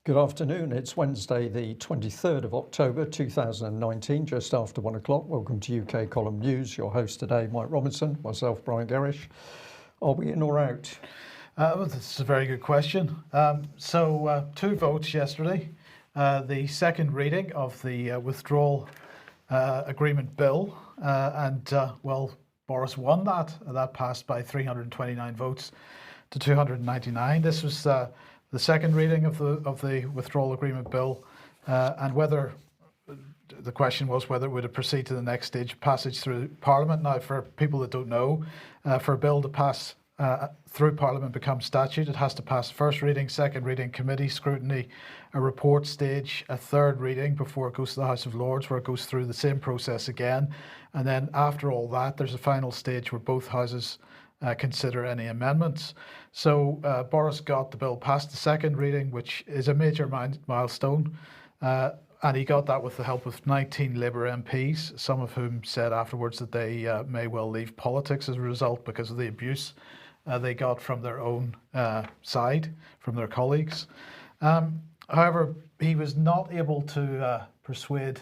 Good afternoon. It's Wednesday, the 23rd of October 2019, just after 1 o'clock. Welcome to UK Column News. Your host today, Mike Robinson, myself, Brian Gerrish. Are we in or out? Well, that's a very good question. Two votes yesterday. The second reading of the withdrawal agreement bill, Boris won that. That passed by 329 votes to 299. This was the second reading of the withdrawal agreement bill, and whether the question was whether it would proceed to the next stage passage through Parliament. Now, for people that don't know, for a bill to pass through Parliament become statute, it has to pass first reading, second reading, committee scrutiny, a report stage, a third reading before it goes to the House of Lords, where it goes through the same process again. And then after all that, there's a final stage where both houses consider any amendments. So Boris got the bill past the second reading, which is a major milestone. And he got that with the help of 19 Labour MPs, some of whom said afterwards that they may well leave politics as a result because of the abuse they got from their own side, from their colleagues. However, he was not able to persuade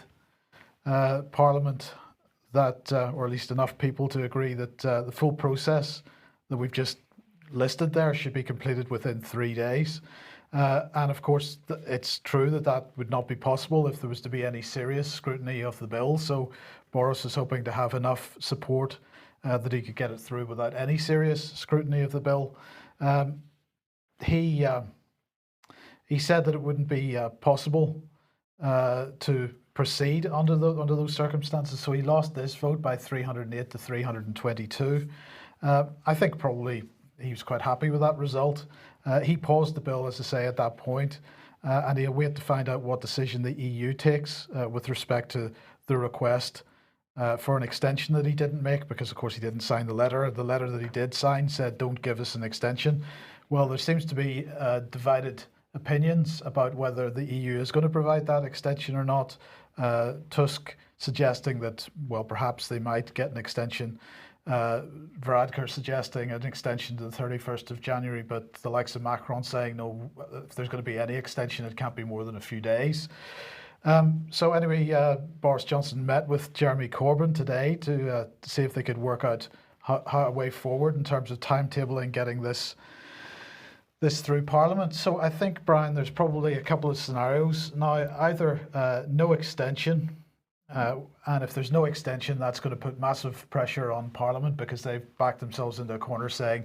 Parliament that, or at least enough people to agree that the full process that we've just listed there should be completed within 3 days. And of course, it's true that that would not be possible if there was to be any serious scrutiny of the bill. So Boris is hoping to have enough support that he could get it through without any serious scrutiny of the bill. He said that it wouldn't be possible to proceed under those circumstances. So he lost this vote by 308 to 322. I think probably he was quite happy with that result. He paused the bill, as I say, at that point, and he'll wait to find out what decision the EU takes with respect to the request for an extension that he didn't make, because of course he didn't sign the letter. The letter that he did sign said, "Don't give us an extension." Well, there seems to be divided opinions about whether the EU is going to provide that extension or not. Tusk suggesting that, well, perhaps they might get an extension. Varadkar suggesting an extension to the 31st of January, but the likes of Macron saying, no, if there's going to be any extension, it can't be more than a few days. So anyway, Boris Johnson met with Jeremy Corbyn today to see if they could work out how a way forward in terms of timetabling getting this through Parliament. So I think, Brian, there's probably a couple of scenarios. Now, either no extension, and if there's no extension, that's going to put massive pressure on Parliament because they've backed themselves into a corner saying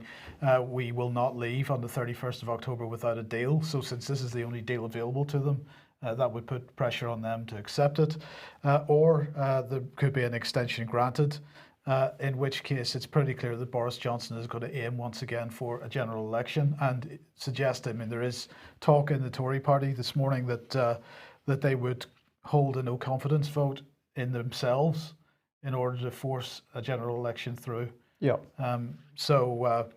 we will not leave on the 31st of October without a deal. So since this is the only deal available to them, that would put pressure on them to accept it. Or there could be an extension granted, in which case it's pretty clear that Boris Johnson is going to aim once again for a general election and suggest, I mean, there is talk in the Tory party this morning that they would hold a no confidence vote in themselves in order to force a general election through. Yeah. So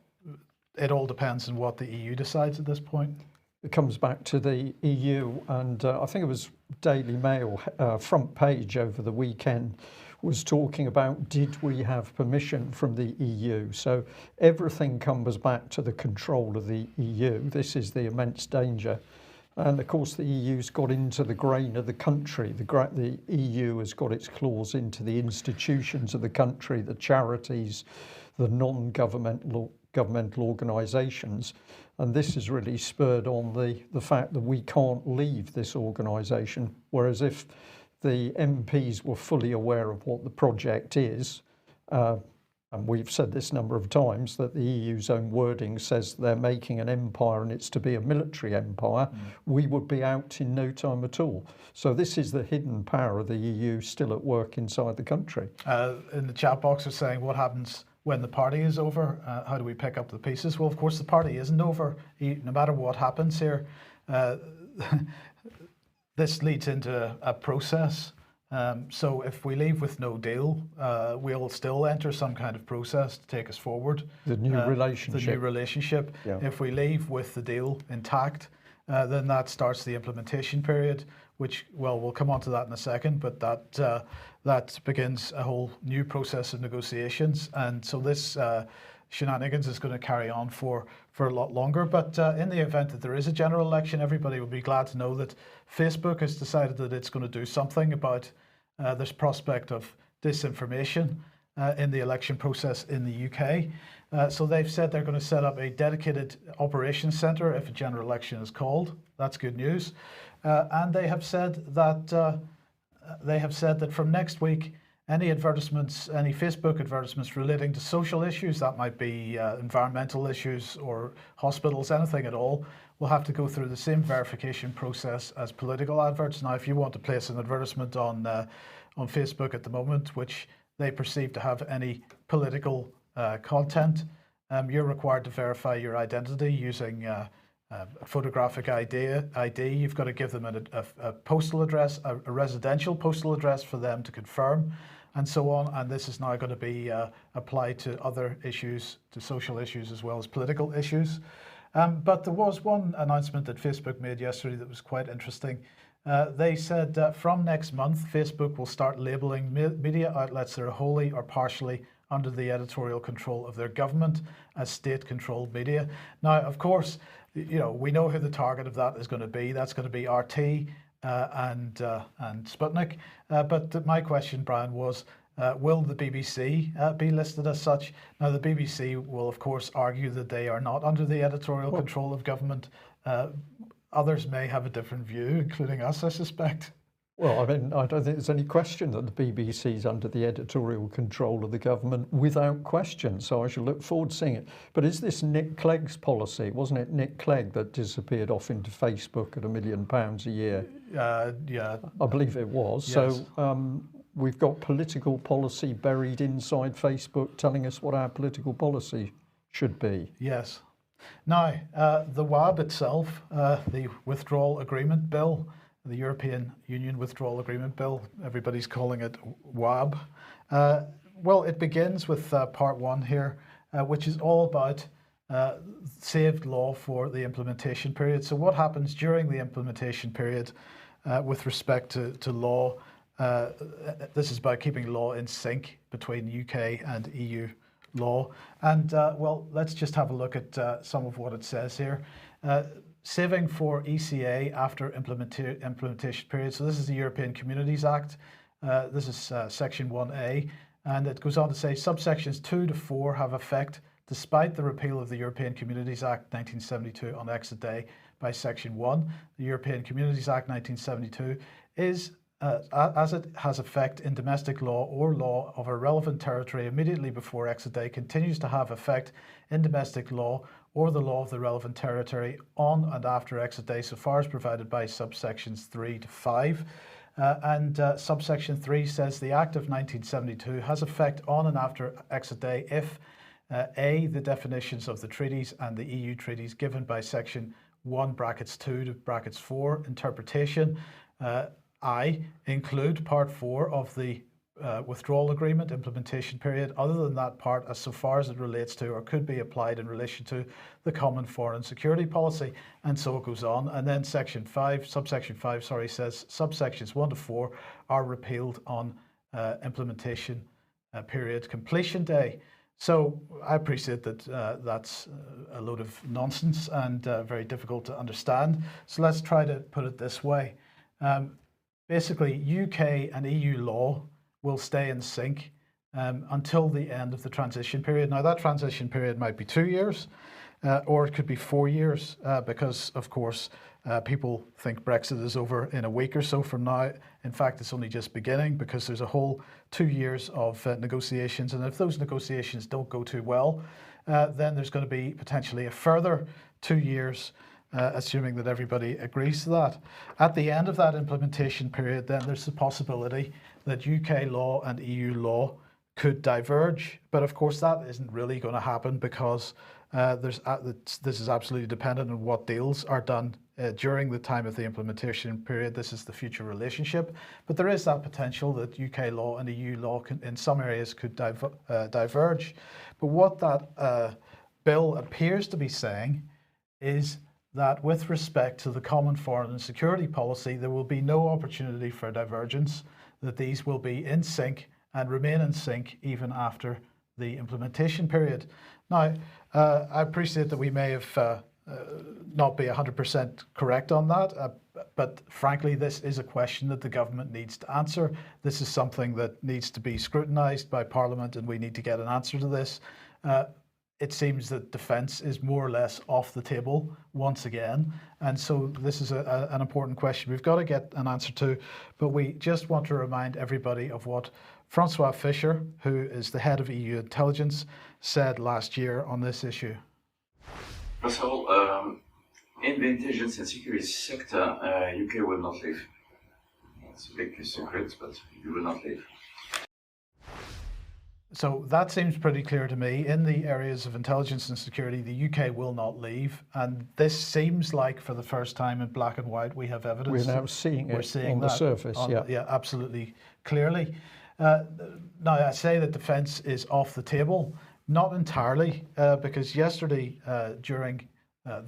it all depends on what the EU decides at this point. It comes back to the EU, and I think it was Daily Mail front page over the weekend was talking about, did we have permission from the EU? So everything comes back to the control of the EU. This is the immense danger. And of course, the EU's got into the grain of the country. The EU has got its claws into the institutions of the country, the charities, the non-governmental organisations. And this has really spurred on the fact that we can't leave this organisation. Whereas if the MPs were fully aware of what the project is, and we've said this a number of times, that the EU's own wording says they're making an empire and it's to be a military empire, we would be out in no time at all. So this is the hidden power of the EU still at work inside the country. In the chat box are saying, what happens when the party is over? How do we pick up the pieces? Well, of course, the party isn't over. No matter what happens here, this leads into a process. So if we leave with no deal, we'll still enter some kind of process to take us forward. The new relationship. The new relationship. Yeah. If we leave with the deal intact, then that starts the implementation period, which, well, we'll come on to that in a second, but that begins a whole new process of negotiations. And so this shenanigans is going to carry on for a lot longer. But in the event that there is a general election, everybody will be glad to know that Facebook has decided that it's going to do something about this prospect of disinformation in the election process in the UK. So they've said they're going to set up a dedicated operations centre if a general election is called. That's good news. And they have said that from next week, any advertisements, any Facebook advertisements relating to social issues, that might be environmental issues or hospitals, anything at all, will have to go through the same verification process as political adverts. Now, if you want to place an advertisement on Facebook at the moment, which they perceive to have any political content, you're required to verify your identity using a photographic ID. You've got to give them a postal address, a residential postal address for them to confirm, and so on. And this is now going to be applied to other issues, to social issues as well as political issues. But there was one announcement that Facebook made yesterday that was quite interesting. They said from next month, Facebook will start labeling media outlets that are wholly or partially under the editorial control of their government as state-controlled media. Now, of course, you know, we know who the target of that is going to be. That's going to be RT and Sputnik. But my question, Brian, was, will the BBC be listed as such? Now, the BBC will, of course, argue that they are not under the editorial control of government. Others may have a different view, including us, I suspect. Well, I mean, I don't think there's any question that the BBC is under the editorial control of the government without question, so I shall look forward to seeing it. But is this Nick Clegg's policy? Wasn't it Nick Clegg that disappeared off into Facebook at £1 million a year? Yeah. I believe it was. Yes. So we've got political policy buried inside Facebook telling us what our political policy should be. Yes. Now, the WAB itself, the Withdrawal Agreement Bill, the European Union Withdrawal Agreement Bill, everybody's calling it WAB. Well, it begins with part one here, which is all about saved law for the implementation period. So what happens during the implementation period with respect to law? This is about keeping law in sync between UK and EU law. And well, let's just have a look at some of what it says here. Saving for ECA after implementation period. So this is the European Communities Act. This is section 1A, and it goes on to say subsections 2 to 4 have effect despite the repeal of the European Communities Act 1972 on exit day by section 1. The European Communities Act 1972 is as it has effect in domestic law or law of a relevant territory immediately before exit day, continues to have effect in domestic law or the law of the relevant territory on and after exit day, so far as provided by subsections 3 to 5. Subsection 3 says the Act of 1972 has effect on and after exit day if A, the definitions of the treaties and the EU treaties given by section 1 brackets 2 to brackets 4 interpretation, I, include part 4 of the withdrawal agreement implementation period, other than that part as so far as it relates to or could be applied in relation to the common foreign and security policy, and so it goes on. And then subsection 5 says subsections 1 to 4 are repealed on implementation period completion day. So I appreciate that that's a load of nonsense and very difficult to understand. So let's try to put it this way. Basically, UK and EU law will stay in sync until the end of the transition period. Now, that transition period might be 2 years, or it could be 4 years, because, of course, people think Brexit is over in a week or so from now. In fact, it's only just beginning, because there's a whole 2 years of negotiations. And if those negotiations don't go too well, then there's going to be potentially a further 2 years, assuming that everybody agrees to that. At the end of that implementation period, then there's the possibility that UK law and EU law could diverge. But of course, that isn't really going to happen, because this is absolutely dependent on what deals are done during the time of the implementation period. This is the future relationship. But there is that potential that UK law and EU law in some areas could diverge. But what that bill appears to be saying is that with respect to the common foreign and security policy, there will be no opportunity for divergence, that these will be in sync and remain in sync even after the implementation period. Now, I appreciate that we may have not be 100% correct on that, but frankly, this is a question that the government needs to answer. This is something that needs to be scrutinised by Parliament, and we need to get an answer to this. It seems that defence is more or less off the table once again, and so this is an important question we've got to get an answer to, but we just want to remind everybody of what Francois Fischer, who is the head of EU intelligence, said last year on this issue. First of all, in the intelligence and security sector, UK will not leave. It's a big secret, but you will not leave. So that seems pretty clear to me. In the areas of intelligence and security, the UK will not leave. And this seems like, for the first time in black and white, we have evidence. We're now seeing it on the surface, yeah. Yeah, absolutely, clearly. Now, I say that defence is off the table. Not entirely, because yesterday during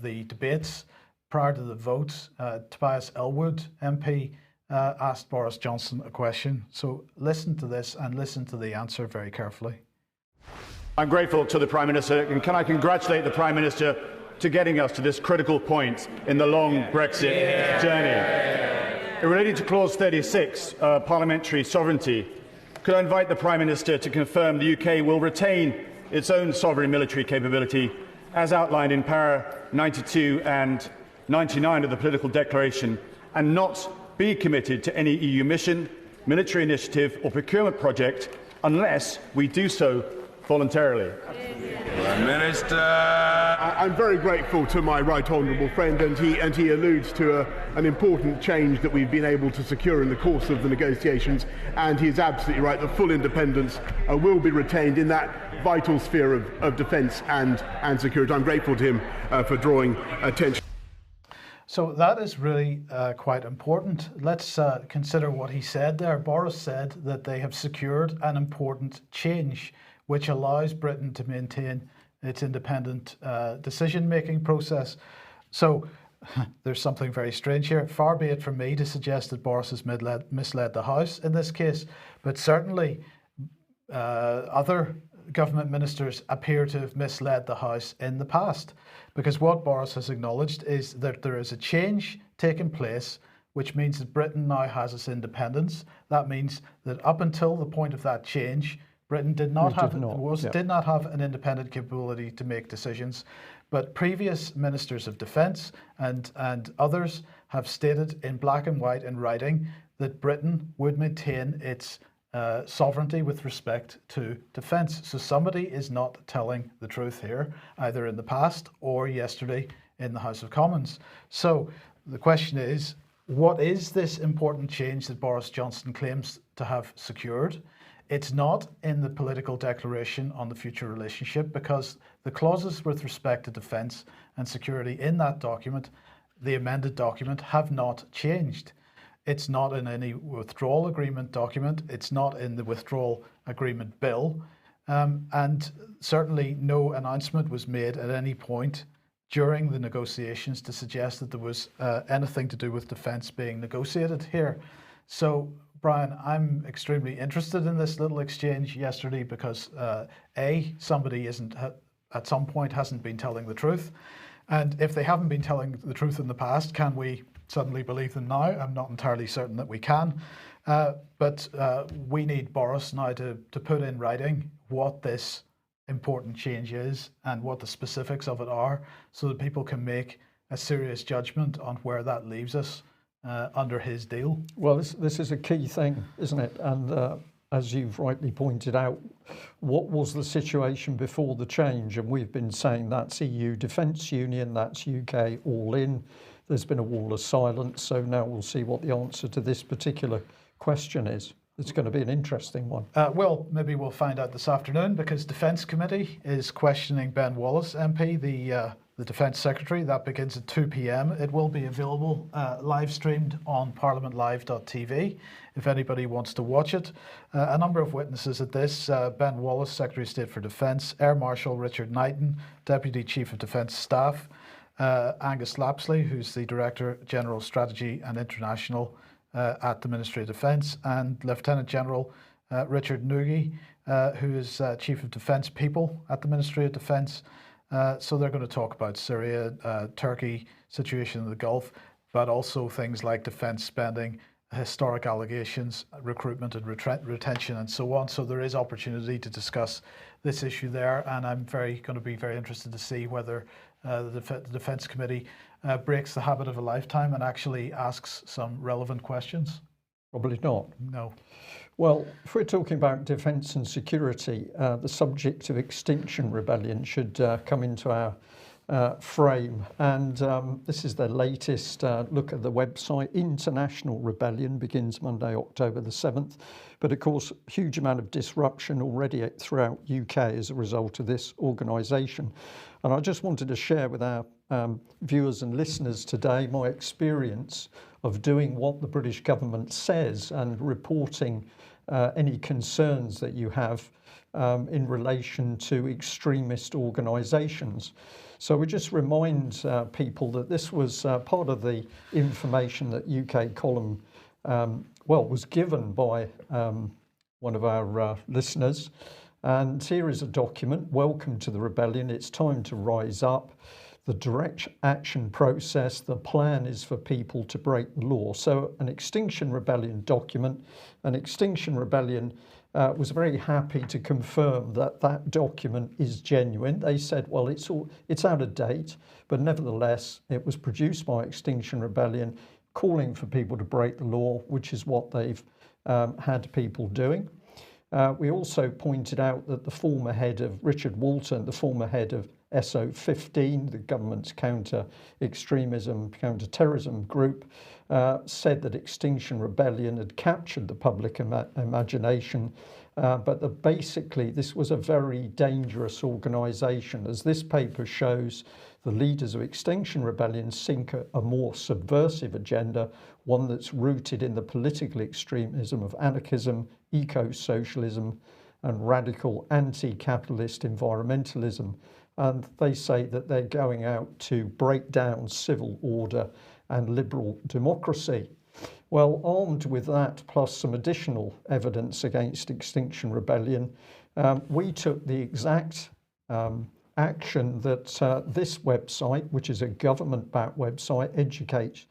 the debates, prior to the votes, Tobias Ellwood MP asked Boris Johnson a question. So listen to this and listen to the answer very carefully. I'm grateful to the Prime Minister, and can I congratulate the Prime Minister to getting us to this critical point in the long Brexit journey. Related to Clause 36, parliamentary sovereignty, could I invite the Prime Minister to confirm the UK will retain its own sovereign military capability as outlined in para 92 and 99 of the political declaration, and not be committed to any EU mission, military initiative or procurement project unless we do so voluntarily? Prime Minister. I'm very grateful to my right honourable friend, and he alludes to an important change that we've been able to secure in the course of the negotiations, and he is absolutely right. The full independence will be retained in that vital sphere of defence and security. I'm grateful to him for drawing attention. So that is really quite important. Let's consider what he said there. Boris said that they have secured an important change which allows Britain to maintain its independent decision-making process. So there's something very strange here. Far be it from me to suggest that Boris has misled the House in this case, but certainly other government ministers appear to have misled the House in the past, because what Boris has acknowledged is that there is a change taking place, which means that Britain now has its independence. That means that up until the point of that change, Britain did not have an independent capability to make decisions. But previous ministers of defence and others have stated in black and white in writing that Britain would maintain its sovereignty with respect to defence. So somebody is not telling the truth here, either in the past or yesterday in the House of Commons. So the question is, what is this important change that Boris Johnson claims to have secured? It's not in the political declaration on the future relationship, because the clauses with respect to defence and security in that document, the amended document, have not changed. It's not in any withdrawal agreement document. It's not in the withdrawal agreement bill. And certainly no announcement was made at any point during the negotiations to suggest that there was anything to do with defence being negotiated here. So, Brian, I'm extremely interested in this little exchange yesterday because A, somebody at some point hasn't been telling the truth. And if they haven't been telling the truth in the past, can we suddenly believe them now? I'm not entirely certain that we can. But we need Boris now to put in writing what this important change is and what the specifics of it are, so that people can make a serious judgment on where that leaves us under his deal. Well, this is a key thing, isn't it? And as you've rightly pointed out, what was the situation before the change? And we've been saying that's EU Defence Union, that's UK all in. There's been a wall of silence. So now we'll see what the answer to this particular question is. It's going to be an interesting one. Well, maybe we'll find out this afternoon, because Defence Committee is questioning Ben Wallace MP, the Defence Secretary. That begins at 2 p.m. It will be available live streamed on parliamentlive.tv if anybody wants to watch it. A number of witnesses at this: Ben Wallace, Secretary of State for Defence; Air Marshal Richard Knighton, Deputy Chief of Defence Staff; Angus Lapsley, who's the Director General Strategy and International at the Ministry of Defence, and Lieutenant General Richard Noogie, who is Chief of Defence People at the Ministry of Defence. So they're going to talk about Syria, Turkey, situation in the Gulf, but also things like defence spending, historic allegations, recruitment and retention, and so on. So there is opportunity to discuss this issue there, and I'm going to be very interested to see whether the Defence Committee breaks the habit of a lifetime and actually asks some relevant questions. Probably not. No. Well, if we're talking about defence and security, the subject of Extinction Rebellion should come into our frame. And this is the latest look at the website. International Rebellion begins Monday, October the 7th. But of course, huge amount of disruption already throughout UK as a result of this organisation. And I just wanted to share with our viewers and listeners today my experience of doing what the British government says and reporting any concerns that you have in relation to extremist organisations. So we just remind people that this was part of the information that UK Column was given by one of our listeners. And here is a document, Welcome to the Rebellion, it's time to rise up. The direct action process, the plan is for people to break the law. So an Extinction Rebellion document, an Extinction Rebellion was very happy to confirm that that document is genuine. They said, well, it's out of date, but nevertheless, it was produced by Extinction Rebellion, calling for people to break the law, which is what they've had people doing. We also pointed out that the former head of Richard Walton, the former head of SO15, the government's counter-extremism, counter-terrorism group, said that Extinction Rebellion had captured the public imagination, but that basically this was a very dangerous organisation. As this paper shows, the leaders of Extinction Rebellion seek a more subversive agenda, one that's rooted in the political extremism of anarchism, eco-socialism, and radical anti-capitalist environmentalism. And they say that they're going out to break down civil order and liberal democracy. Well, armed with that, plus some additional evidence against Extinction Rebellion, we took the exact action that this website, which is a government-backed website, Educate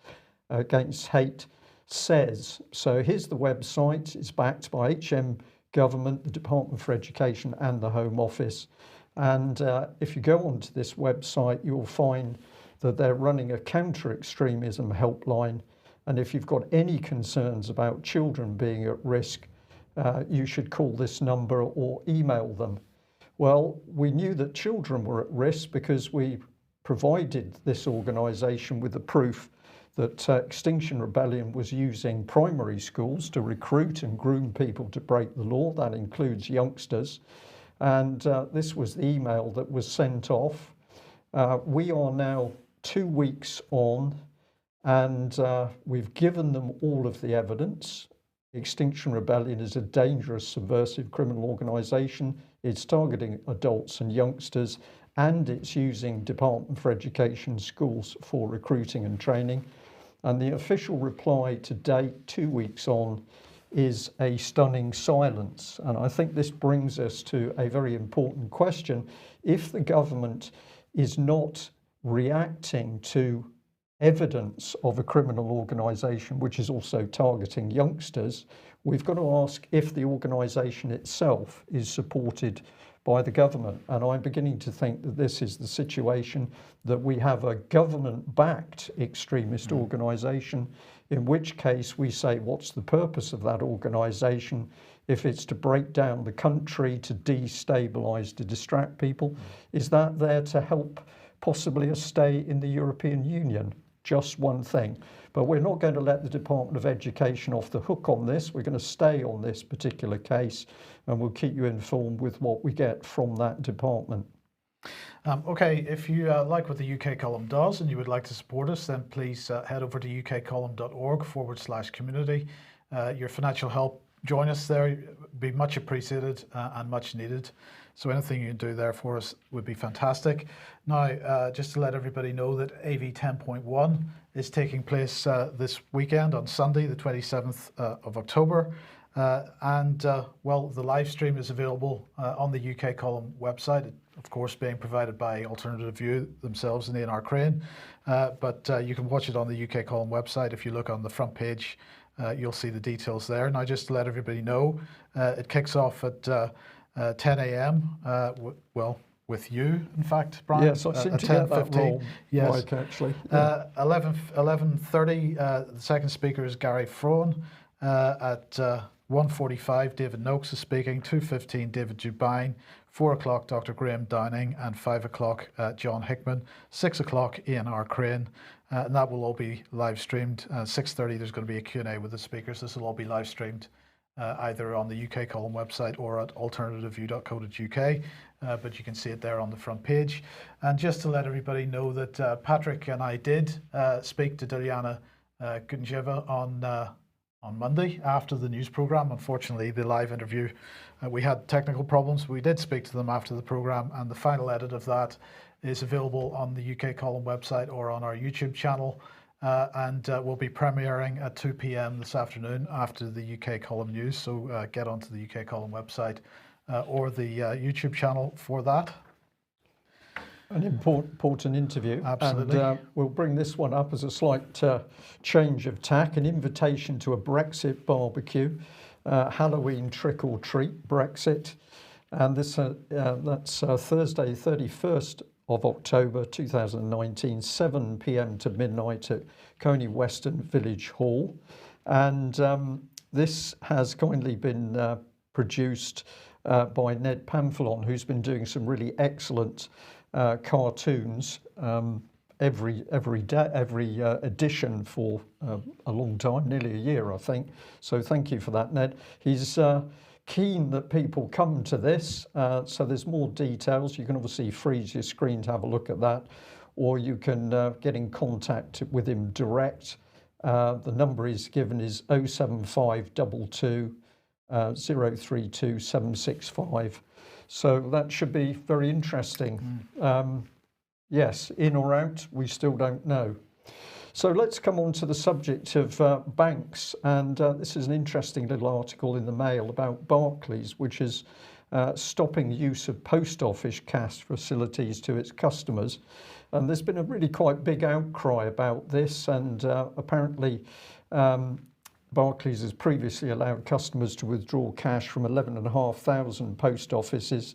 Against Hate, says. So here's the website. It's backed by HM Government, the Department for Education and the Home Office. And if you go onto this website, you'll find that they're running a counter-extremism helpline. And if you've got any concerns about children being at risk, you should call this number or email them. Well, we knew that children were at risk because we provided this organisation with the proof that Extinction Rebellion was using primary schools to recruit and groom people to break the law. That includes youngsters. And this was the email that was sent off. We are now 2 weeks on, and we've given them all of the evidence. Extinction Rebellion is a dangerous, subversive criminal organisation. It's targeting adults and youngsters, and it's using Department for Education schools for recruiting and training. And the official reply to date, 2 weeks on, is a stunning silence. And I think this brings us to a very important question. If the government is not reacting to evidence of a criminal organisation, which is also targeting youngsters, we've got to ask if the organisation itself is supported by the government. And I'm beginning to think that this is the situation, that we have a government-backed extremist organisation, in which case we say, what's the purpose of that organisation? If it's to break down the country, to destabilise, to distract people, is that there to help possibly a stay in the European Union? Just one thing. But we're not going to let the Department of Education off the hook on this. We're going to stay on this particular case, and we'll keep you informed with what we get from that department. Okay, if you like what the UK Column does and you would like to support us, then please head over to ukcolumn.org/community. Your financial help join us there. It'd be much appreciated and much needed. So anything you can do there for us would be fantastic. Now, just to let everybody know that AV 10.1 is taking place this weekend on Sunday, the 27th of October. Well, the live stream is available on the UK Column website, of course, being provided by Alternative View themselves and Ian Crane. But you can watch it on the UK Column website. If you look on the front page, you'll see the details there. Now, just to let everybody know, it kicks off at 10 a.m. Well, with you, in fact, Brian. Yes, I seem to get that wrong, yes. Mike, actually. Yeah. 11:30, the second speaker is Gary Frohn. At 1:45, David Noakes is speaking. 2:15, David Dubine. 4 o'clock, Dr. Graham Downing. And 5 o'clock, John Hickman. 6 o'clock, Ian Crane. And that will all be live streamed. 6:30, there's going to be a Q&A with the speakers. This will all be live streamed either on the UK Column website or at alternativeview.co.uk. But you can see it there on the front page. And just to let everybody know that Patrick and I did speak to Dilyana Gunjeva on Monday after the news programme. Unfortunately, the live interview, we had technical problems. We did speak to them after the programme, and the final edit of that is available on the UK Column website or on our YouTube channel. And we'll be premiering at 2 p.m. this afternoon after the UK Column news. So get onto the UK Column website or the YouTube channel for that. An important interview. Absolutely. And we'll bring this one up as a slight change of tack, an invitation to a Brexit barbecue, Halloween trick or treat Brexit. And this that's Thursday, 31st of October 2019, 7 p.m. to midnight at Coney Western Village Hall. And this has kindly been produced by Ned Pamphilon, who's been doing some really excellent cartoons every edition for a long time, nearly a year, I think. So thank you for that, Ned. He's keen that people come to this, so there's more details. You can obviously freeze your screen to have a look at that, or you can get in contact with him direct. The number he's given is 07522 032 765. So that should be very interesting. Yes, in or out, we still don't know. So let's come on to the subject of banks. And this is an interesting little article in the Mail about Barclays, which is stopping use of post office cash facilities to its customers. And there's been a really quite big outcry about this. And apparently Barclays has previously allowed customers to withdraw cash from 11,500 post offices,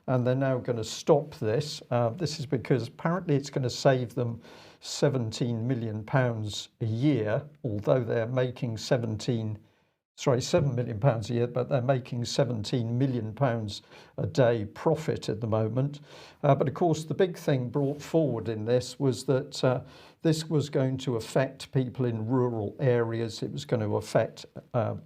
and they're now going to stop this. This is because apparently it's going to save them £17 million a year, although they're making £7 million a year, but they're making £17 million a day profit at the moment. But of course, the big thing brought forward in this was that this was going to affect people in rural areas. It was going to affect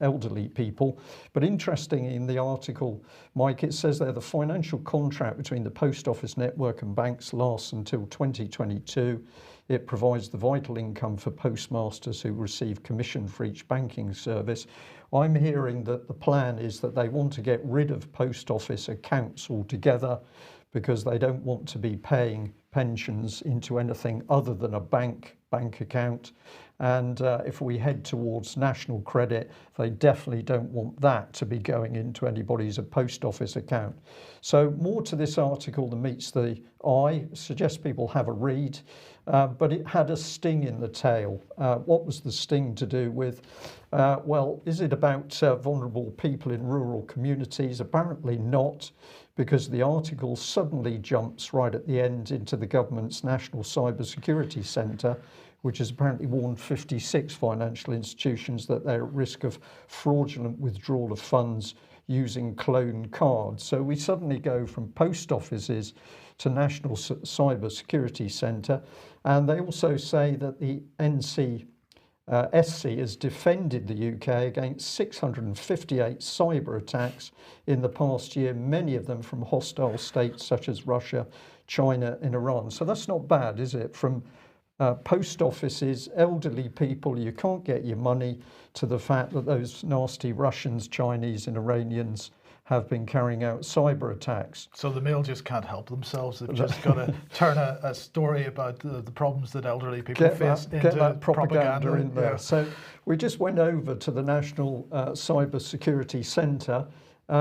elderly people. But interesting in the article, Mike, it says there the financial contract between the post office network and banks lasts until 2022. It provides the vital income for postmasters who receive commission for each banking service. I'm hearing that the plan is that they want to get rid of post office accounts altogether because they don't want to be paying pensions into anything other than a bank account. And if we head towards national credit, they definitely don't want that to be going into anybody's post office account. So more to this article than meets the eye. Suggest people have a read. But it had a sting in the tail. What was the sting to do with? Well, is it about vulnerable people in rural communities? Apparently not, because the article suddenly jumps right at the end into the government's National Cybersecurity Centre, which has apparently warned 56 financial institutions that they're at risk of fraudulent withdrawal of funds using clone cards. So we suddenly go from post offices to National Cybersecurity Centre. And they also say that the SC has defended the UK against 658 cyber attacks in the past year, many of them from hostile states such as Russia, China and Iran. So that's not bad, is it? From post offices, elderly people, you can't get your money, to the fact that those nasty Russians, Chinese and Iranians have been carrying out cyber attacks. So the Mail just can't help themselves. They've just got to turn a story about the problems that elderly people face into get that propaganda in there. Yeah. So we just went over to the National Cyber Security Centre.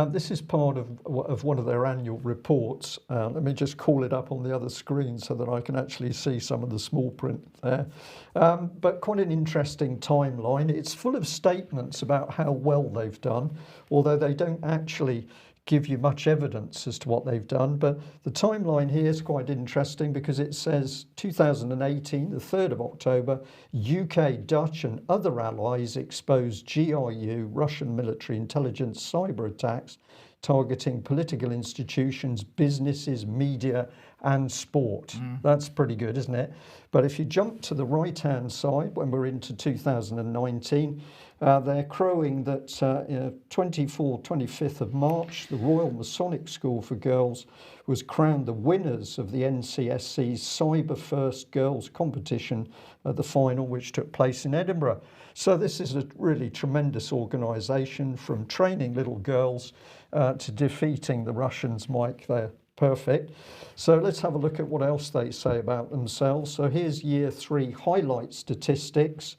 This is part of one of their annual reports. Let me just call it up on the other screen so that I can actually see some of the small print there. But quite an interesting timeline. It's full of statements about how well they've done, although they don't actually give you much evidence as to what they've done. But the timeline here is quite interesting because it says 2018, the 3rd of October, UK, Dutch and other allies exposed GRU, Russian military intelligence cyber attacks targeting political institutions, businesses, media and sport. That's pretty good, isn't it? But if you jump to the right-hand side, when we're into 2019, they're crowing that 25th of March, the Royal Masonic School for Girls was crowned the winners of the NCSC's Cyber First Girls competition at the final, which took place in Edinburgh. So this is a really tremendous organisation, from training little girls to defeating the Russians, Mike. They're perfect. So let's have a look at what else they say about themselves. So here's year 3 highlight statistics.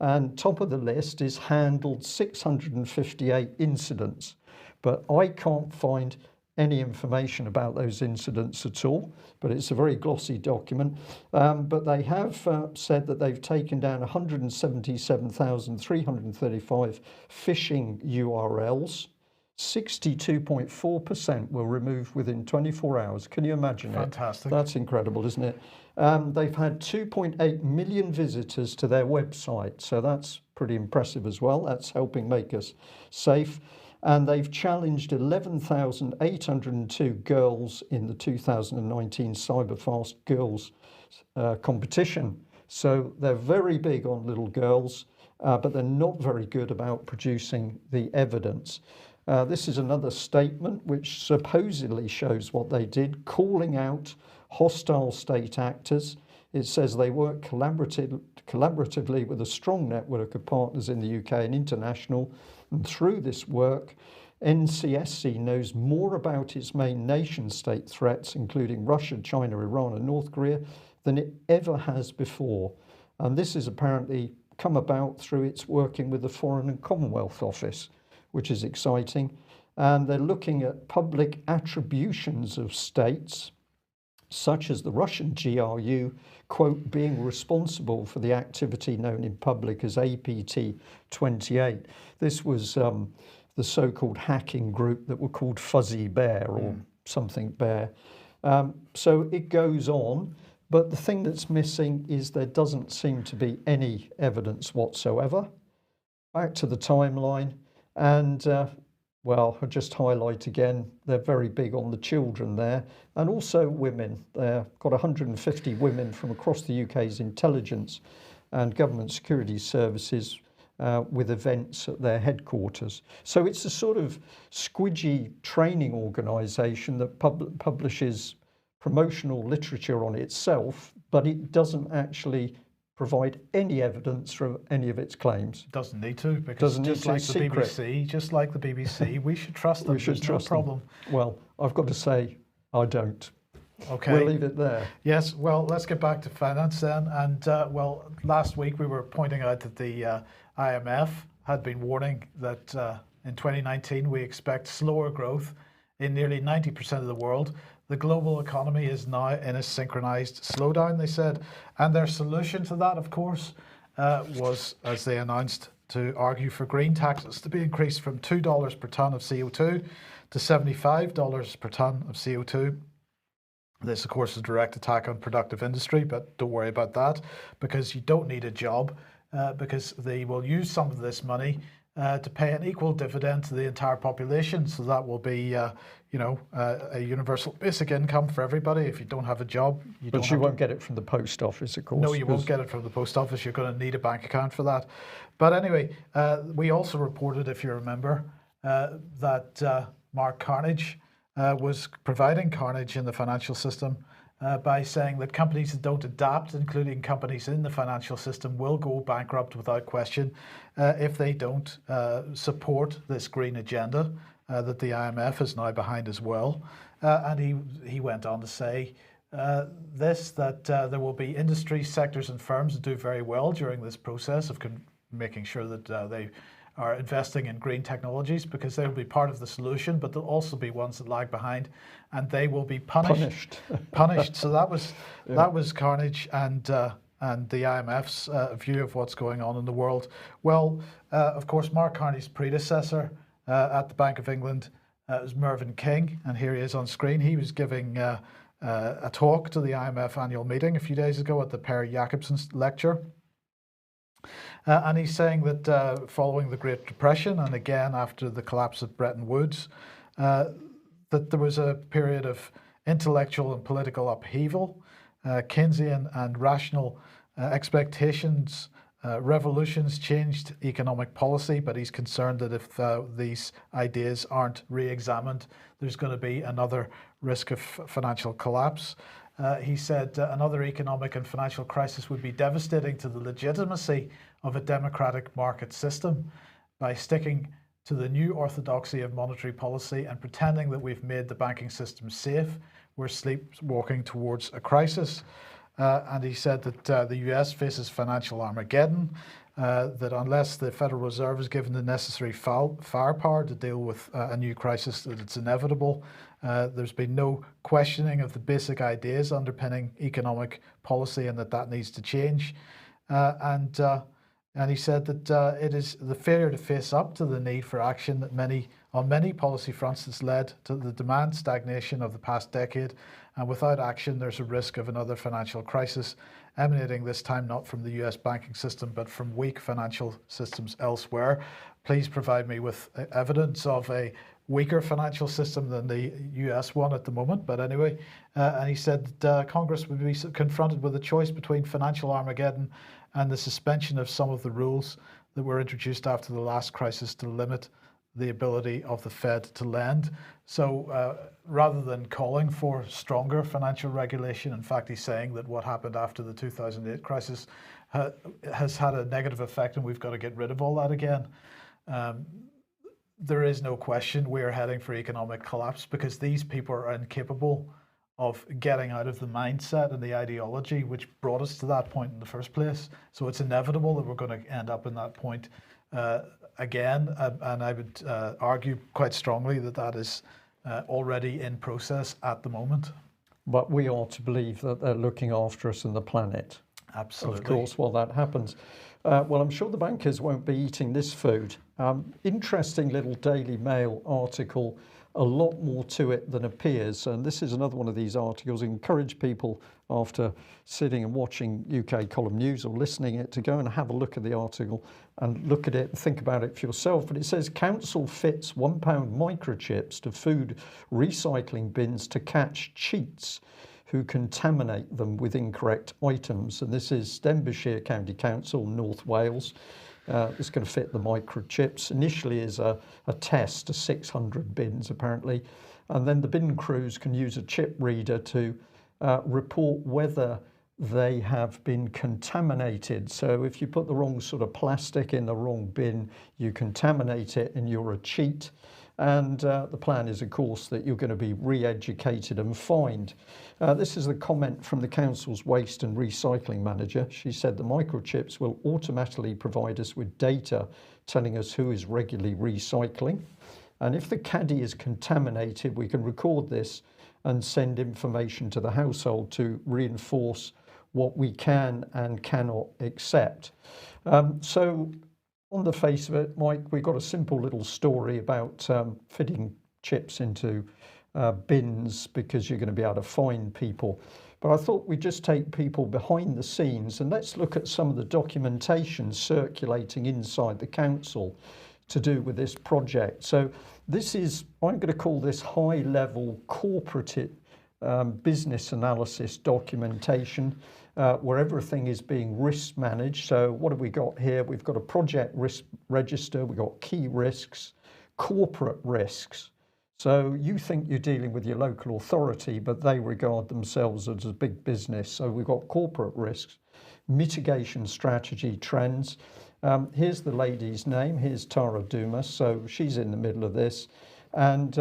And top of the list is handled 658 incidents, but I can't find any information about those incidents at all, but it's a very glossy document. But they have said that they've taken down 177,335 phishing URLs. 62.4% were removed within 24 hours. Can you imagine it? Fantastic. That's incredible, isn't it? They've had 2.8 million visitors to their website, so that's pretty impressive as well. That's helping make us safe. And they've challenged 11,802 girls in the 2019 Cyberfast Girls competition. So they're very big on little girls, but they're not very good about producing the evidence. This is another statement which supposedly shows what they did, calling out hostile state actors. It says they work collaboratively with a strong network of partners in the UK and international, and through this work, NCSC knows more about its main nation-state threats, including Russia, China, Iran and North Korea, than it ever has before. And this has apparently come about through its working with the Foreign and Commonwealth Office, which is exciting. And they're looking at public attributions of states, such as the Russian GRU, quote, being responsible for the activity known in public as APT-28. This was the so-called hacking group that were called Fuzzy Bear or something Bear. So it goes on, but the thing that's missing is there doesn't seem to be any evidence whatsoever. Back to the timeline, and well, I'll just highlight again, they're very big on the children there, and also women. They've got 150 women from across the UK's intelligence and government security services with events at their headquarters. So it's a sort of squidgy training organisation that publishes promotional literature on itself, but it doesn't actually provide any evidence for any of its claims. Doesn't need to, because just like the BBC, we should trust them. We should trust them. Problem. Well, I've got to say, I don't. Okay. We'll leave it there. Yes, well, let's get back to finance then. And well, last week we were pointing out that the IMF had been warning that in 2019 we expect slower growth in nearly 90% of the world. The global economy is now in a synchronized slowdown, they said. And their solution to that, of course, was, as they announced, to argue for green taxes to be increased from $2 per tonne of CO2 to $75 per tonne of CO2. This, of course, is a direct attack on productive industry, but don't worry about that, because you don't need a job, because they will use some of this money to pay an equal dividend to the entire population. So that will be, a universal basic income for everybody. If you don't have a job, But you won't get it from the post office, of course. No, you won't get it from the post office. You're going to need a bank account for that. But anyway, we also reported, if you remember, that Mark Carnage was providing carnage in the financial system by saying that companies that don't adapt, including companies in the financial system, will go bankrupt without question if they don't support this green agenda that the IMF is now behind as well. And he went on to say that there will be industries, sectors and firms that do very well during this process of making sure that they are investing in green technologies, because they will be part of the solution, but there'll also be ones that lag behind, and they will be punished. So that was carnage, and the IMF's view of what's going on in the world. Well, of course, Mark Carney's predecessor at the Bank of England was Mervyn King, and here he is on screen. He was giving a talk to the IMF annual meeting a few days ago at the Perry Jacobson lecture. And he's saying that following the Great Depression, and again after the collapse of Bretton Woods, that there was a period of intellectual and political upheaval, Keynesian and rational expectations, revolutions changed economic policy, but he's concerned that if these ideas aren't re-examined, there's going to be another risk of financial collapse. He said another economic and financial crisis would be devastating to the legitimacy of a democratic market system. By sticking to the new orthodoxy of monetary policy and pretending that we've made the banking system safe, we're sleepwalking towards a crisis. And he said that the US faces financial Armageddon, that unless the Federal Reserve is given the necessary firepower to deal with a new crisis, that it's inevitable. There's been no questioning of the basic ideas underpinning economic policy, and that needs to change. And he said that it is the failure to face up to the need for action that on many policy fronts that's led to the demand stagnation of the past decade. And without action, there's a risk of another financial crisis, emanating this time not from the US banking system, but from weak financial systems elsewhere. Please provide me with evidence of a weaker financial system than the US one at the moment. But anyway, and he said that Congress would be confronted with a choice between financial Armageddon and the suspension of some of the rules that were introduced after the last crisis to limit the ability of the Fed to lend. So rather than calling for stronger financial regulation, in fact, he's saying that what happened after the 2008 crisis has had a negative effect, and we've got to get rid of all that again. There is no question we're heading for economic collapse, because these people are incapable of getting out of the mindset and the ideology which brought us to that point in the first place. So it's inevitable that we're going to end up in that point again. And I would argue quite strongly that is already in process at the moment. But we are to believe that they're looking after us and the planet. Absolutely. Of course, while that happens. Well, I'm sure the bankers won't be eating this food. Interesting little Daily Mail article, a lot more to it than appears. And this is another one of these articles. I encourage people, after sitting and watching UK Column News or listening it, to go and have a look at the article and look at it and think about it for yourself. But it says council fits £1 microchips to food recycling bins to catch cheats who contaminate them with incorrect items. And this is Denbighshire County Council, North Wales. It's going to fit the microchips. Initially is a test to 600 bins apparently, and then the bin crews can use a chip reader to report whether they have been contaminated. So if you put the wrong sort of plastic in the wrong bin, you contaminate it and you're a cheat. And the plan is, of course, that you're going to be re-educated and fined. This is the comment from the council's waste and recycling manager. She said the microchips will automatically provide us with data telling us who is regularly recycling. And if the caddy is contaminated, we can record this and send information to the household to reinforce what we can and cannot accept. So on the face of it, Mike, we've got a simple little story about fitting chips into bins because you're going to be able to fine people. But I thought we'd just take people behind the scenes and let's look at some of the documentation circulating inside the council to do with this project. So this is, I'm going to call this high-level corporate business analysis documentation, where everything is being risk managed. So what have we got here? We've got a project risk register, we've got key risks, corporate risks. So you think you're dealing with your local authority, but they regard themselves as a big business. So we've got corporate risks, mitigation strategy trends. Here's the lady's name. Here's Tara Dumas. So she's in the middle of this. And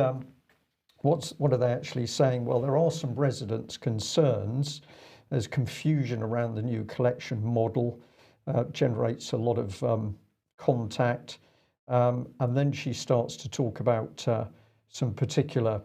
what are they actually saying? Well, there are some residents' concerns. There's confusion around the new collection model, generates a lot of contact. And then she starts to talk about some particular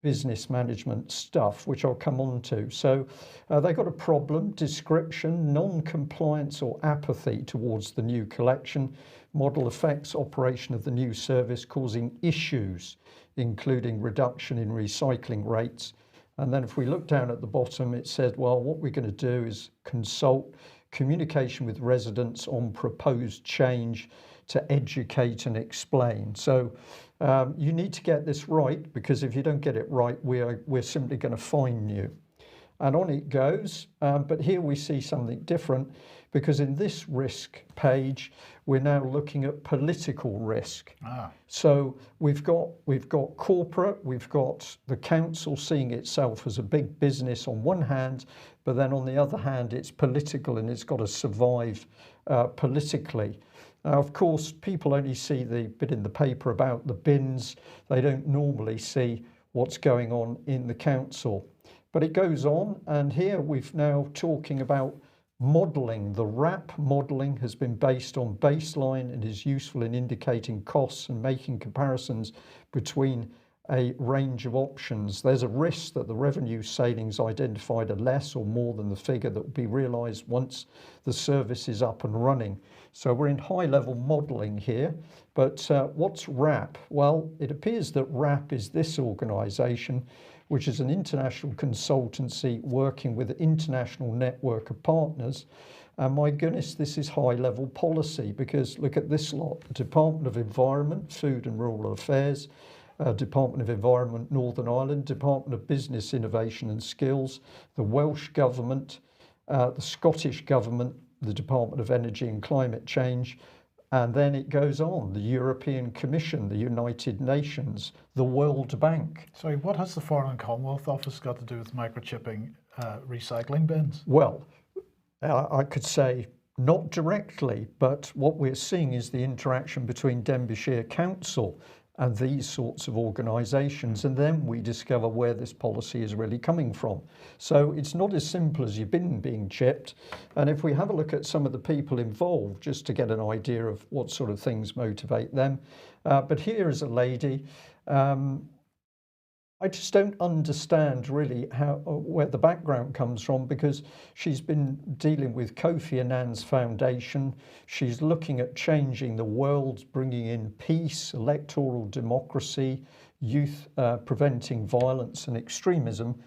business management stuff, which I'll come on to. So they got a problem, description, non-compliance or apathy towards the new collection model affects operation of the new service, causing issues, including reduction in recycling rates. And then if we look down at the bottom, it said, well, what we're going to do is consult communication with residents on proposed change to educate and explain. So you need to get this right, because if you don't get it right, we're simply going to fine you. And on it goes. But here we see something different, because in this risk page, we're now looking at political risk. So we've got corporate, we've got the council seeing itself as a big business on one hand, but then on the other hand, it's political and it's got to survive politically. Now, of course, people only see the bit in the paper about the bins. They don't normally see what's going on in the council. But it goes on, and here we've now talking about modelling. The RAP modelling has been based on baseline and is useful in indicating costs and making comparisons between a range of options. There's a risk that the revenue savings identified are less or more than the figure that will be realised once the service is up and running. So we're in high-level modelling here. But what's RAP? Well, it appears that RAP is this organisation, which is an international consultancy working with an international network of partners. And my goodness, this is high-level policy, because look at this lot: Department of Environment, Food and Rural Affairs, Department of Environment, Northern Ireland, Department of Business, Innovation and Skills, the Welsh Government, the Scottish Government, the Department of Energy and Climate Change, and then it goes on, the European Commission, the United Nations, the World Bank. Sorry, what has the Foreign and Commonwealth Office got to do with microchipping recycling bins? Well, I could say not directly, but what we're seeing is the interaction between Denbighshire Council and these sorts of organisations, and then we discover where this policy is really coming from. So it's not as simple as your bin being chipped. And if we have a look at some of the people involved, just to get an idea of what sort of things motivate them. But here is a lady. I just don't understand really where the background comes from, because she's been dealing with Kofi Annan's foundation. She's looking at changing the world, bringing in peace, electoral democracy, youth, preventing violence and extremism.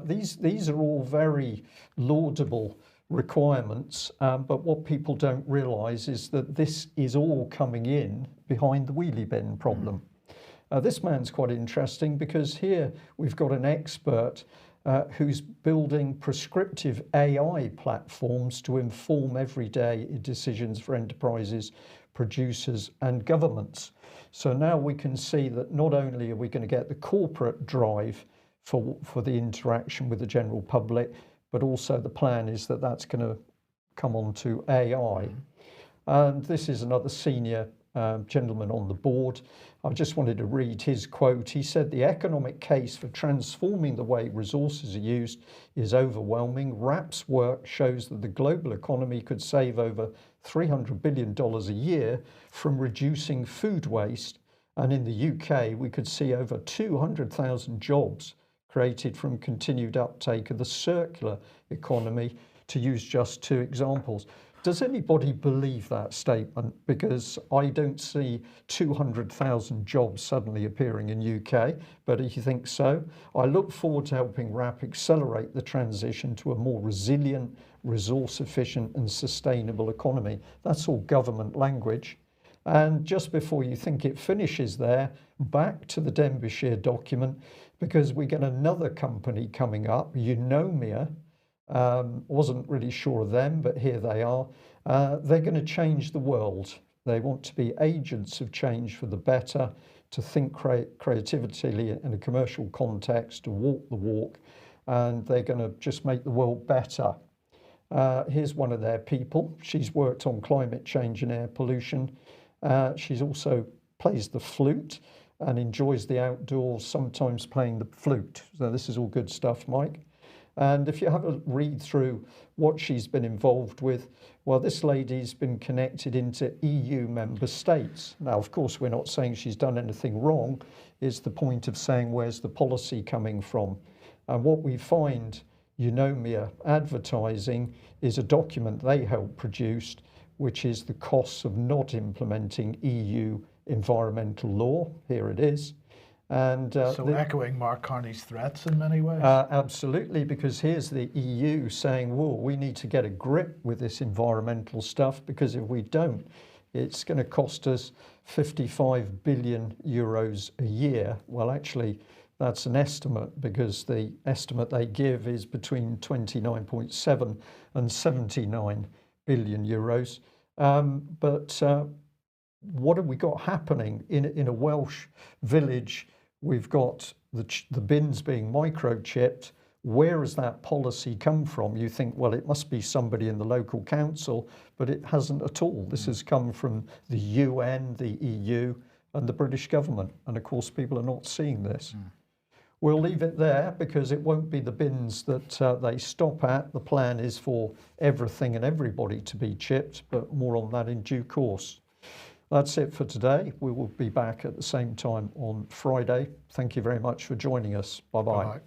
These are all very laudable requirements, but what people don't realise is that this is all coming in behind the wheelie bin problem. This man's quite interesting, because here we've got an expert who's building prescriptive AI platforms to inform everyday decisions for enterprises, producers and governments. So now we can see that not only are we going to get the corporate drive for the interaction with the general public, but also the plan is that that's going to come on to AI. And this is another senior gentleman on the board. I just wanted to read his quote. He said, "The economic case for transforming the way resources are used is overwhelming. RAP's work shows that the global economy could save over $300 billion a year from reducing food waste. And in the UK, we could see over 200,000 jobs created from continued uptake of the circular economy," to use just two examples. Does anybody believe that statement? Because I don't see 200,000 jobs suddenly appearing in UK, but if you think so, I look forward to helping RAP accelerate the transition to a more resilient, resource efficient and sustainable economy. That's all government language. And just before you think it finishes there, back to the Denbighshire document, because we get another company coming up, Eunomia. Wasn't really sure of them, but here they are. They're going to change the world. They want to be agents of change for the better, to think creatively in a commercial context, to walk the walk, and they're going to just make the world better. Here's one of their people. She's worked on climate change and air pollution. She's also plays the flute and enjoys the outdoors, sometimes playing the flute. So this is all good stuff, Mike. And if you have a read through what she's been involved with, well, this lady's been connected into EU member states. Now, of course, we're not saying she's done anything wrong. It's the point of saying, where's the policy coming from? And what we find, Eunomia Advertising, is a document they helped produce, which is the costs of not implementing EU environmental law. Here it is. And so echoing Mark Carney's threats in many ways. Absolutely, because here's the EU saying, whoa, we need to get a grip with this environmental stuff, because if we don't, it's going to cost us 55 billion euros a year. Well, actually, that's an estimate, because the estimate they give is between 29.7 and 79 billion euros. But what have we got happening in a Welsh village? We've got the bins being microchipped. Where has that policy come from? You think, well, it must be somebody in the local council, but it hasn't at all. This has come from the UN, the EU, and the British government. And of course, people are not seeing this. We'll leave it there, because it won't be the bins that they stop at. The plan is for everything and everybody to be chipped, but more on that in due course. That's it for today. We will be back at the same time on Friday. Thank you very much for joining us. Bye-bye. Bye-bye.